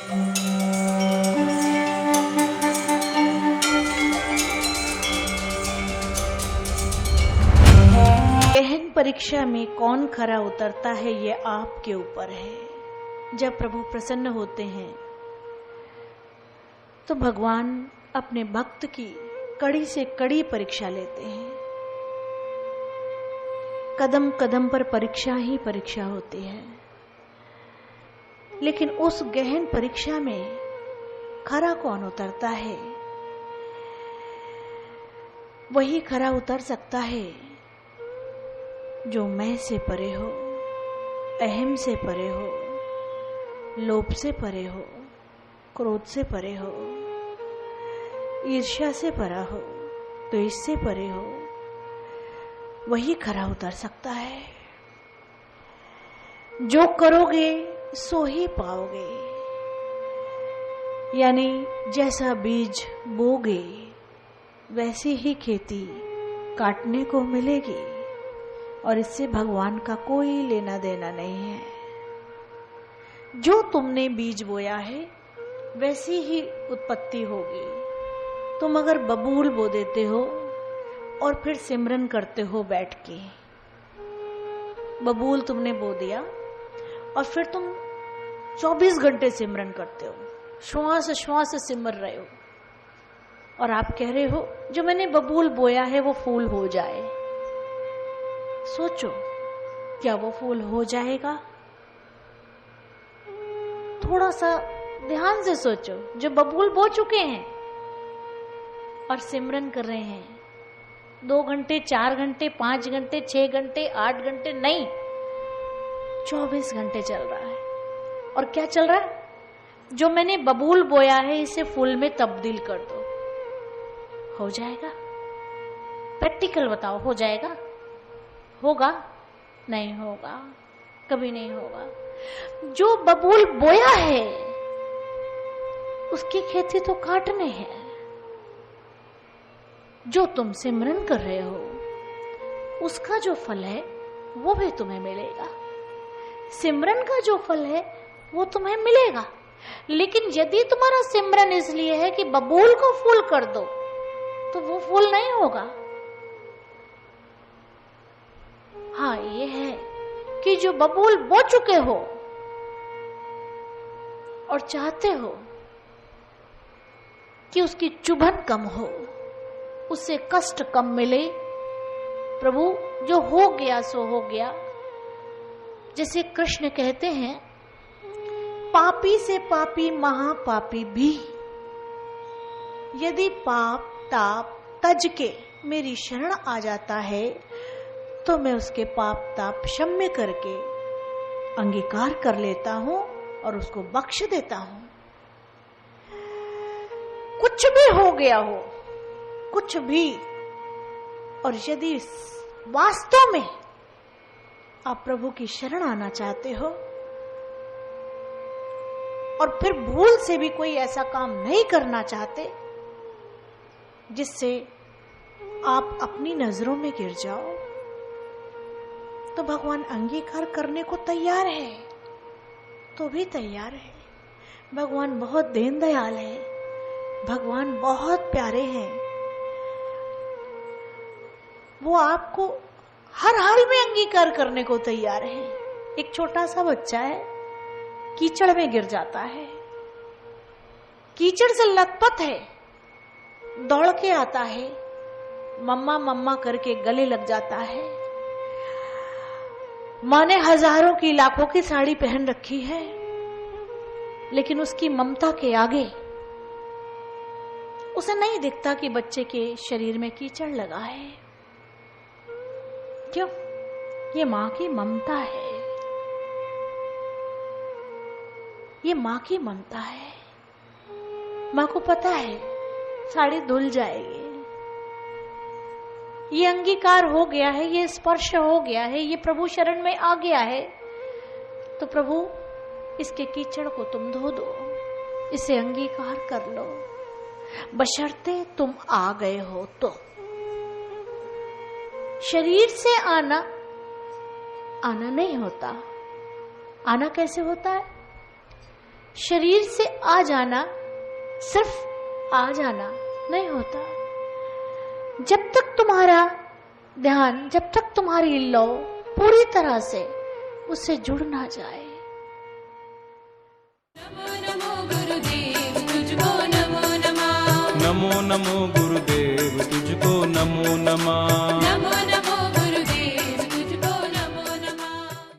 गहन परीक्षा में कौन खरा उतरता है, ये आपके ऊपर है। जब प्रभु प्रसन्न होते हैं तो भगवान अपने भक्त की कड़ी से कड़ी परीक्षा लेते हैं। कदम कदम पर परीक्षा ही परीक्षा होती है, लेकिन उस गहन परीक्षा में खरा कौन उतरता है? वही खरा उतर सकता है जो मैं से परे हो, अहम से परे हो, लोभ से परे हो, क्रोध से परे हो, ईर्ष्या से परा हो, द्वेष से परे हो। वही खरा उतर सकता है। जो करोगे सो ही पाओगे, यानी जैसा बीज बोगे वैसी ही खेती काटने को मिलेगी, और इससे भगवान का कोई लेना देना नहीं है। जो तुमने बीज बोया है वैसी ही उत्पत्ति होगी। तुम अगर बबूल बो देते हो और फिर सिमरन करते हो बैठ के, बबूल तुमने बो दिया और फिर तुम 24 घंटे सिमरन करते हो, श्वास श्वास सिमर रहे हो, और आप कह रहे हो जो मैंने बबूल बोया है वो फूल हो जाए। सोचो, क्या वो फूल हो जाएगा? थोड़ा सा ध्यान से सोचो। जो बबूल बो चुके हैं और सिमरन कर रहे हैं, 2 घंटे, 4 घंटे, 5 घंटे, 6 घंटे, 8 घंटे नहीं, 24 घंटे चल रहा है। और क्या चल रहा है? जो मैंने बबूल बोया है इसे फूल में तब्दील कर दो। हो जाएगा? प्रैक्टिकल बताओ, हो जाएगा? होगा? नहीं होगा, कभी नहीं होगा। जो बबूल बोया है उसकी खेती तो काटने हैं। जो तुम सिमरन कर रहे हो उसका जो फल है वो भी तुम्हें मिलेगा। सिमरन का जो फल है वो तुम्हें मिलेगा। लेकिन यदि तुम्हारा सिमरन इसलिए है कि बबूल को फूल कर दो, तो वो फूल नहीं होगा। हाँ, ये है कि जो बबूल बो चुके हो और चाहते हो कि उसकी चुभन कम हो, उससे कष्ट कम मिले, प्रभु जो हो गया सो हो गया। जैसे कृष्ण कहते हैं, पापी से पापी महापापी भी यदि पाप ताप तज के मेरी शरण आ जाता है तो मैं उसके पाप ताप क्षम्य करके अंगीकार कर लेता हूं और उसको बख्श देता हूं। कुछ भी हो गया हो, कुछ भी, और यदि वास्तव में आप प्रभु की शरण आना चाहते हो और फिर भूल से भी कोई ऐसा काम नहीं करना चाहते जिससे आप अपनी नजरों में गिर जाओ, तो भगवान अंगीकार करने को तैयार है, तो भी तैयार है। भगवान बहुत दीन दयाल है, भगवान बहुत प्यारे हैं। वो आपको हर हाल में अंगीकार करने को तैयार है। एक छोटा सा बच्चा है, कीचड़ में गिर जाता है, कीचड़ से लथपथ है, दौड़ के आता है, मम्मा मम्मा करके गले लग जाता है। माँ ने हजारों की लाखों की साड़ी पहन रखी है, लेकिन उसकी ममता के आगे उसे नहीं दिखता कि बच्चे के शरीर में कीचड़ लगा है। क्यों? ये माँ की ममता है, ये माँ की ममता है। माँ को पता है साड़ी धुल जाएगी। ये अंगीकार हो गया है, ये स्पर्श हो गया है, ये प्रभु शरण में आ गया है, तो प्रभु इसके कीचड़ को तुम धो दो, इसे अंगीकार कर लो, बशर्ते तुम आ गए हो तो। शरीर से आना आना नहीं होता। आना कैसे होता है? शरीर से आ जाना सिर्फ आ जाना नहीं होता। जब तक तुम्हारा ध्यान, जब तक तुम्हारी लौ पूरी तरह से उससे जुड़ ना जाए। नमो नमो गुरुदेव तुझको नमो नमः। नमो नमो गुरुदेव तुझको नमो नमः। नमो नमो